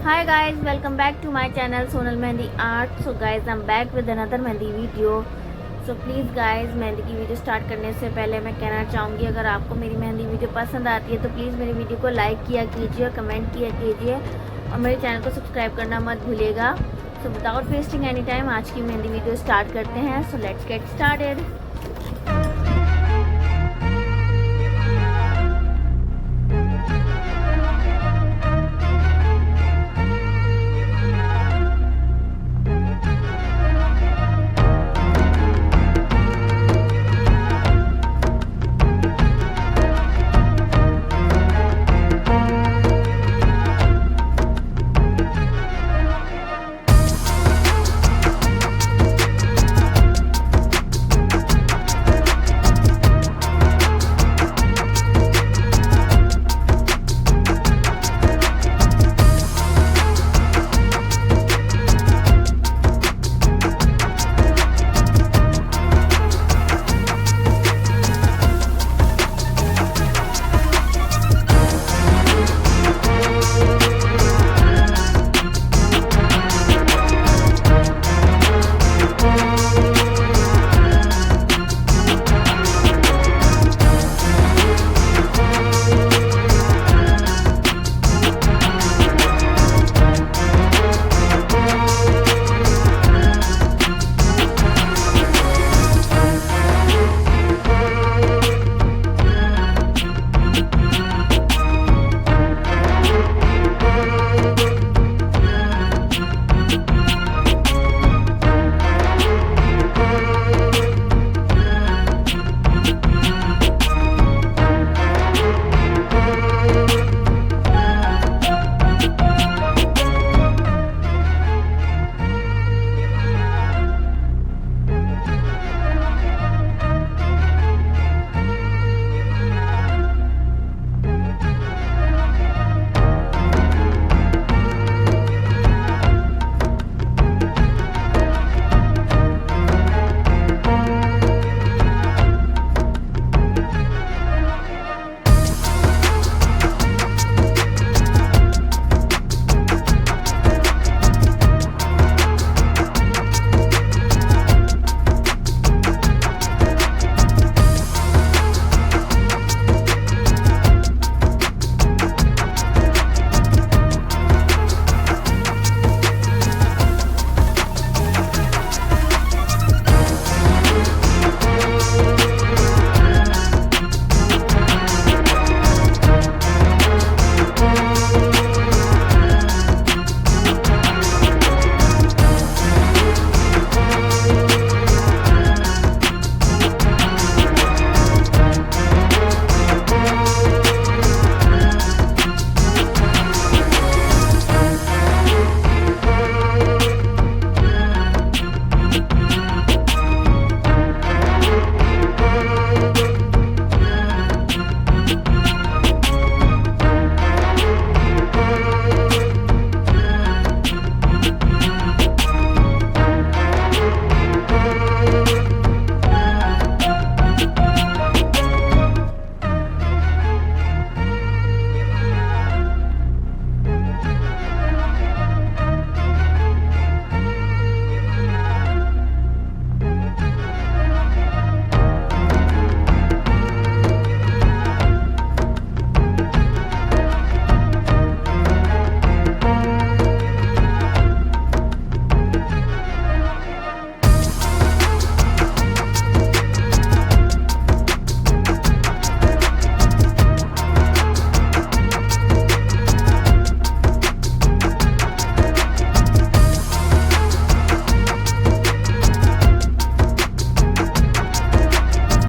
Hi guys, welcome back to my channel Sonal Mehndi Art. So guys, I'm back with another mehndi video. So please guys, mehndi की video start करने से पहले मैं कहना चाहूँगी, अगर आपको मेरी मेहंदी वीडियो पसंद आती है तो प्लीज़ मेरी वीडियो को लाइक किया कीजिए, कमेंट किया कीजिए और मेरे चैनल को सब्सक्राइब करना मत भूलिएगा. So without wasting any time, आज की मेहंदी वीडियो स्टार्ट करते हैं. So let's get started.